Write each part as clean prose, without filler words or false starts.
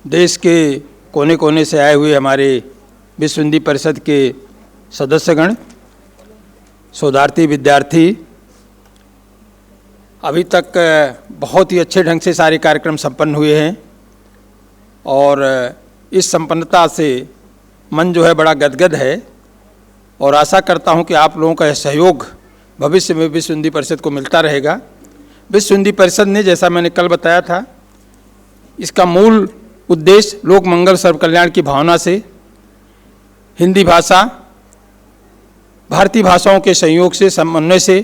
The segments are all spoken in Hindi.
देश के कोने कोने से आए हुए हमारे विश्व हिंदी परिषद के सदस्यगण, शोधार्थी, विद्यार्थी, अभी तक बहुत ही अच्छे ढंग से सारे कार्यक्रम संपन्न हुए हैं और इस संपन्नता से मन जो है बड़ा गदगद है और आशा करता हूं कि आप लोगों का यह सहयोग भविष्य में विश्व हिंदी परिषद को मिलता रहेगा। विश्व हिंदी परिषद ने, जैसा मैंने कल बताया था, इसका मूल उद्देश्य लोक मंगल सर्व कल्याण की भावना से हिंदी भाषा, भारतीय भाषाओं के संयोग से, समन्वय से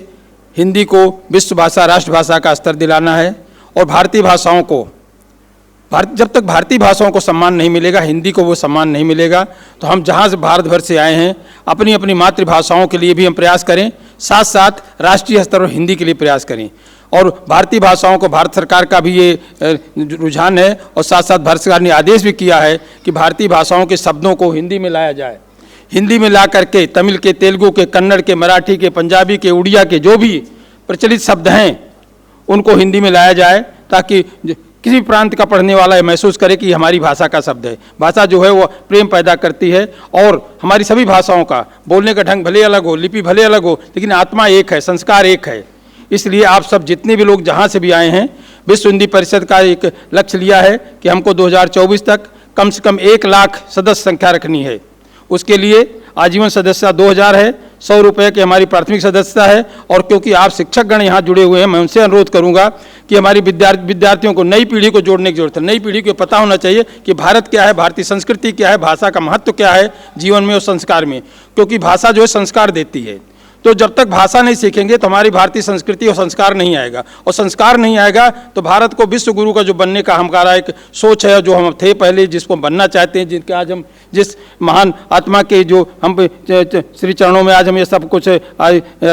हिंदी को विश्व भाषा, राष्ट्रभाषा का स्तर दिलाना है। और भारतीय भाषाओं को, जब तक भारतीय भाषाओं को सम्मान नहीं मिलेगा, हिंदी को वो सम्मान नहीं मिलेगा, तो हम जहाँ से भारत भर से आए हैं अपनी अपनी मातृभाषाओं के लिए भी हम प्रयास करें, साथ साथ राष्ट्रीय स्तर पर हिंदी के लिए प्रयास करें। और भारतीय भाषाओं को, भारत सरकार का भी ये रुझान है और साथ साथ भारत सरकार ने आदेश भी किया है कि भारतीय भाषाओं के शब्दों को हिंदी में लाया जाए। हिंदी में ला करके तमिल के, तेलुगु के, कन्नड़ के, मराठी के, पंजाबी के, उड़िया के जो भी प्रचलित शब्द हैं उनको हिंदी में लाया जाए, ताकि किसी प्रांत का पढ़ने वाला ये महसूस करे कि हमारी भाषा का शब्द है। भाषा जो है वो प्रेम पैदा करती है और हमारी सभी भाषाओं का बोलने का ढंग भले अलग हो, लिपि भले अलग हो, लेकिन आत्मा एक है, संस्कार एक है। इसलिए आप सब जितने भी लोग जहाँ से भी आए हैं, विश्व हिंदी परिषद का एक लक्ष्य लिया है कि हमको 2024 तक कम से कम 1 लाख सदस्य संख्या रखनी है। उसके लिए आजीवन सदस्यता 2000 है, 100 रुपये की हमारी प्राथमिक सदस्यता है। और क्योंकि आप शिक्षकगण यहाँ जुड़े हुए हैं, मैं उनसे अनुरोध करूँगा कि हमारी विद्यार्थियों को, नई पीढ़ी को जोड़ने की जरूरत है। नई पीढ़ी को पता होना चाहिए कि भारत क्या है, भारतीय संस्कृति क्या है, भाषा का महत्व क्या है जीवन में और संस्कार में, क्योंकि भाषा जो है संस्कार देती है। तो जब तक भाषा नहीं सीखेंगे तो हमारी भारतीय संस्कृति और संस्कार नहीं आएगा, और संस्कार नहीं आएगा तो भारत को विश्व गुरु का जो बनने का हमारा एक सोच है, जो हम थे पहले, जिसको बनना चाहते हैं, जिनके आज हम जिस महान आत्मा के जो हम श्री चरणों में आज हम ये सब कुछ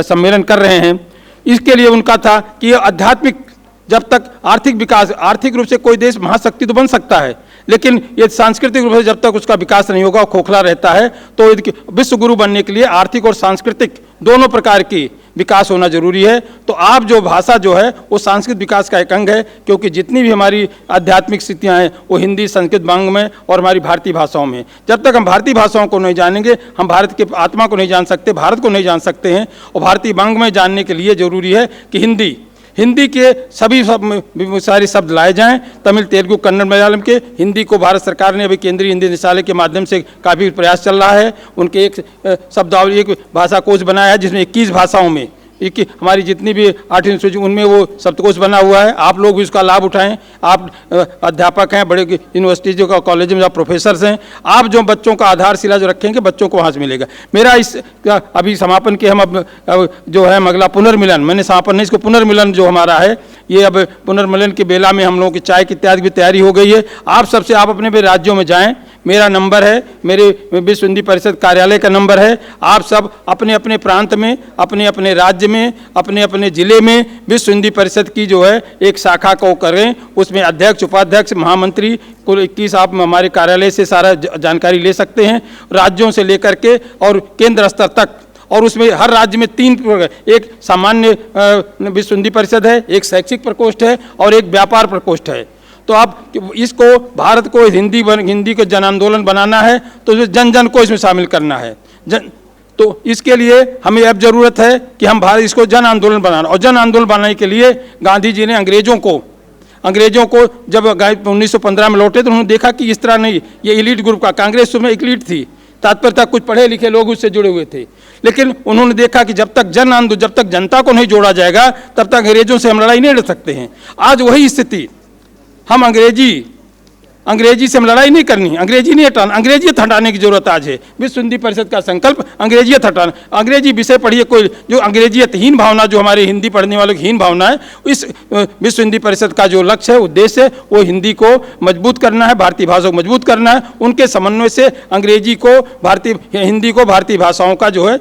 सम्मेलन कर रहे हैं, इसके लिए उनका था कि आध्यात्मिक, जब तक आर्थिक विकास, आर्थिक रूप से कोई देश महाशक्ति तो बन सकता है, लेकिन ये सांस्कृतिक रूप से जब तक उसका विकास नहीं होगा, खोखला रहता है, तो विश्व गुरु बनने के लिए आर्थिक और सांस्कृतिक दोनों प्रकार की विकास होना जरूरी है। तो आप जो भाषा जो है वो सांस्कृतिक विकास का एक अंग है, क्योंकि जितनी भी हमारी आध्यात्मिक स्थितियाँ हैं वो हिंदी, संस्कृत, वांग में और हमारी भारतीय भाषाओं में। जब तक हम भारतीय भाषाओं को नहीं जानेंगे, हम भारत के आत्मा को नहीं जान सकते, भारत को नहीं जान सकते हैं। और भारतीय वांग में जानने के लिए जरूरी है कि हिंदी के सभी सारे शब्द लाए जाएं। तमिल, तेलुगु, कन्नड़, मलयालम के हिंदी को भारत सरकार ने अभी केंद्रीय हिंदी निदेशालय के माध्यम से काफ़ी प्रयास चल रहा है। उनके एक शब्दावली, एक भाषा कोश बनाया है जिसमें 21 भाषाओं में हमारी जितनी भी 8वीं सूची उनमें वो शब्दकोश बना हुआ है। आप लोग भी उसका लाभ उठाएं। आप अध्यापक हैं, बड़े यूनिवर्सिटी जो कॉलेज में आप प्रोफेसर्स हैं, आप जो बच्चों का आधारशिला जो रखेंगे बच्चों को वहाँ से मिलेगा। मेरा इस अभी समापन के हम अब जो है अगला पुनर्मिलन, मैंने समापन नहीं, इसको पुनर्मिलन जो हमारा है, ये अब पुनर्मिलन की बेला में हम लोगों की चाय की इत्यादि की तैयारी हो गई है। आप सबसे, आप अपने राज्यों में जाएँ, मेरा नंबर है, मेरे विश्व हिंदी परिषद कार्यालय का नंबर है। आप सब अपने अपने प्रांत में, अपने अपने राज्य में, अपने अपने जिले में विश्व हिंदी परिषद की जो है एक शाखा को करें। उसमें अध्यक्ष, उपाध्यक्ष, महामंत्री, कुल 21 आप हमारे कार्यालय से सारा जानकारी ले सकते हैं, राज्यों से लेकर के और केंद्र स्तर तक। और उसमें हर राज्य में 3, एक सामान्य विश्व हिंदी परिषद है, एक शैक्षिक प्रकोष्ठ है और एक व्यापार प्रकोष्ठ है। तो आप इसको, भारत को हिंदी को जन आंदोलन बनाना है तो जन जन को इसमें शामिल करना है। तो इसके लिए हमें अब जरूरत है कि हम भारत इसको जन आंदोलन बनाना, और जन आंदोलन बनाने के लिए गांधी जी ने अंग्रेजों को जब 1915 में लौटे तो उन्होंने देखा कि इस तरह नहीं, ये एलीट ग्रुप का, कांग्रेस में एक एलीट थी, तात्पर्य कुछ पढ़े लिखे लोग उससे जुड़े हुए थे, लेकिन उन्होंने देखा कि जब तक जनता को नहीं जोड़ा जाएगा तब तक अंग्रेजों से हम लड़ाई नहीं लड़ सकते हैं। आज वही स्थिति, हम अंग्रेजी से हम लड़ाई नहीं करनी, अंग्रेजी नहीं हटाना, अंग्रेजियत हटाने की जरूरत आज है। विश्व हिंदी परिषद का संकल्प अंग्रेजियत हटाना। अंग्रेजी विषय पढ़िए, कोई जो अंग्रेजियतहीन भावना, जो हमारे हिंदी पढ़ने वालों की हीन भावना है, इस विश्व हिंदी परिषद का जो लक्ष्य है, उद्देश्य है, वो हिंदी को मजबूत करना है, भारतीय भाषा को मजबूत करना है। उनके समन्वय से अंग्रेजी को हिंदी को भारतीय भाषाओं का जो है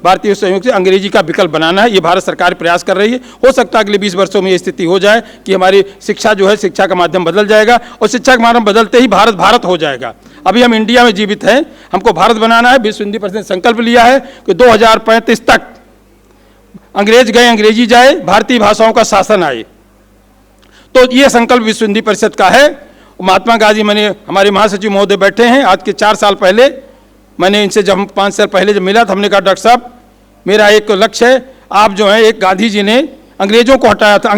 भारतीय सहयोग से अंग्रेजी का विकल्प बनाना है। ये भारत सरकार प्रयास कर रही है। हो सकता है अगले 20 वर्षों में ये स्थिति हो जाए कि हमारी शिक्षा जो है, शिक्षा का माध्यम बदल जाएगा, और शिक्षा का माध्यम बदलते ही भारत हो जाएगा। अभी हम इंडिया में जीवित हैं, हमको भारत बनाना है। विश्व हिंदी परिषद ने संकल्प लिया है कि 2035 तक अंग्रेज गए, अंग्रेजी जाए, भारतीय भाषाओं का शासन आए। तो ये संकल्प विश्व हिंदी परिषद का है। महात्मा गांधी, मैंने हमारे महासचिव महोदय बैठे हैं, आज के 4 साल पहले मैंने इनसे जब हम 5 साल पहले जब मिला था, हमने कहा डॉक्टर साहब मेरा एक लक्ष्य है, आप जो है एक गांधी जी ने अंग्रेजों को हटाया था,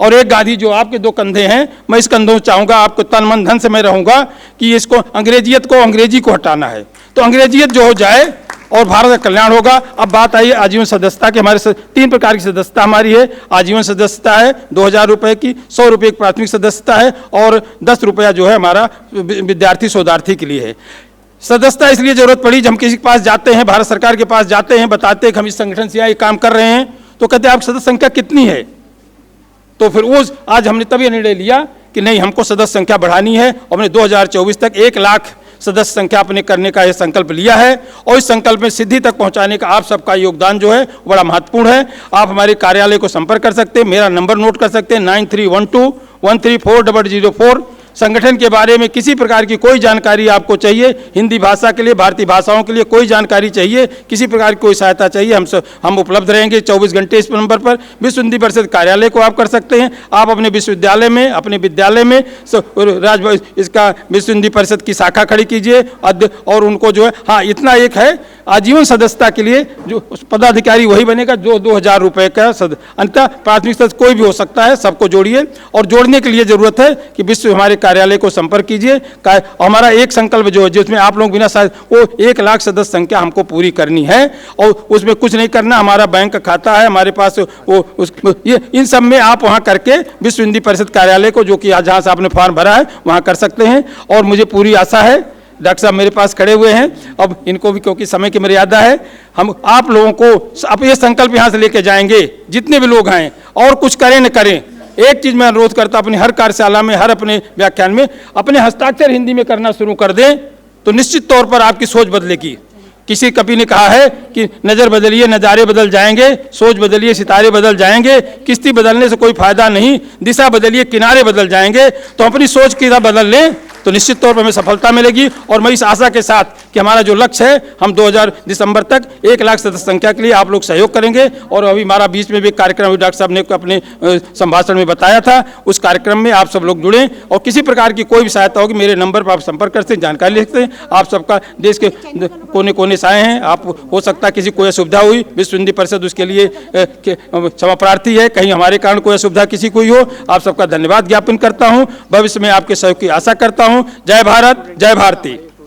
और एक गांधी जो आपके 2 कंधे हैं, मैं इस कंधों चाहूँगा, आपको तन मन धन से मैं रहूँगा कि इसको अंग्रेजियत को अंग्रेजी को हटाना है, तो अंग्रेजियत जो हो जाए और भारत का कल्याण होगा। अब बात आई आजीवन सदस्यता की। हमारे 3 प्रकार की सदस्यता हमारी है। आजीवन सदस्यता है 2000 रुपये की, 100 रुपये की प्राथमिक सदस्यता है, और 10 रुपया जो है हमारा विद्यार्थी शोधार्थी के लिए है। सदस्यता इसलिए जरूरत पड़ी, जब हम किसी के पास जाते हैं, भारत सरकार के पास जाते हैं, बताते हैं कि हम इस संगठन से यहाँ ये काम कर रहे हैं, तो कहते हैं आप सदस्य संख्या कितनी है, तो फिर वो आज हमने तभी निर्णय लिया कि नहीं, हमको सदस्य संख्या बढ़ानी है, और हमने 2024 तक 1 लाख सदस्य संख्या अपने करने का यह संकल्प लिया है, और इस संकल्प में सिद्धि तक पहुंचाने का आप सबका योगदान जो है बड़ा महत्वपूर्ण है। आप हमारे कार्यालय को संपर्क कर सकते हैं, मेरा नंबर नोट कर सकते हैं 9312134004। संगठन के बारे में किसी प्रकार की कोई जानकारी आपको चाहिए, हिंदी भाषा के लिए, भारतीय भाषाओं के लिए कोई जानकारी चाहिए, किसी प्रकार की कोई सहायता चाहिए, हम उपलब्ध रहेंगे 24 घंटे इस नंबर पर। विश्व हिंदी परिषद कार्यालय को आप कर सकते हैं। आप अपने विश्वविद्यालय में, अपने विद्यालय में इसका विश्व हिंदी परिषद की शाखा खड़ी कीजिए, और उनको जो है, हाँ इतना एक है, आजीवन सदस्यता के लिए जो पदाधिकारी वही बनेगा जो 2000 रुपये का अंततः प्राथमिक सदस्य कोई भी हो सकता है, सबको जोड़िए, और जोड़ने के लिए जरूरत है कि विश्व हमारे कार्यालय को संपर्क कीजिए। हमारा एक संकल्प जो है, जिसमें आप लोग बिना वो 1 लाख सदस्य संख्या हमको पूरी करनी है, और उसमें कुछ नहीं करना, हमारा बैंक का खाता है हमारे पास, ये इन सब में आप वहाँ करके विश्व हिंदी परिषद कार्यालय को, जो कि जहाँ से आपने फॉर्म भरा है वहाँ कर सकते हैं। और मुझे पूरी आशा है, डॉक्टर साहब मेरे पास खड़े हुए हैं, अब इनको भी क्योंकि समय की मर्यादा है, हम आप लोगों को अब ये संकल्प यहाँ से लेके जाएंगे, जितने भी लोग हैं, और कुछ करें न करें, एक चीज़ मैं अनुरोध करता हूँ, अपनी हर कार्यशाला में, हर अपने व्याख्यान में अपने हस्ताक्षर हिंदी में करना शुरू कर दें, तो निश्चित तौर पर आपकी सोच बदलेगी। किसी कवि ने कहा है कि नज़र बदलिए नज़ारे बदल जाएंगे, सोच बदलिए सितारे बदल जाएंगे, किश्ती बदलने से कोई फायदा नहीं, दिशा बदलिए किनारे बदल जाएंगे। तो अपनी सोच की बदल लें तो निश्चित तौर पर हमें सफलता मिलेगी। और मैं इस आशा के साथ कि हमारा जो लक्ष्य है, हम 2000 दिसंबर तक 1 लाख सदस्य संख्या के लिए आप लोग सहयोग करेंगे। और अभी हमारा बीच में भी कार्यक्रम डॉक्टर साहब ने अपने संभाषण में बताया था, उस कार्यक्रम में आप सब लोग जुड़ें, और किसी प्रकार की कोई भी सहायता होगी मेरे नंबर पर आप संपर्क कर सकते हैं, जानकारी ले सकते हैं। आप सबका देश के कोने कोने से आए हैं, आप हो सकता है किसी कोई असुविधा हुई, विश्व हिंदी परिषद उसके लिए क्षमा प्रार्थी है, कहीं हमारे कारण कोई असुविधा किसी को हो, आप सबका धन्यवाद ज्ञापन करता हूँ। भविष्य में आपके सहयोग की आशा करता हूँ। जय भारत, जय भारती।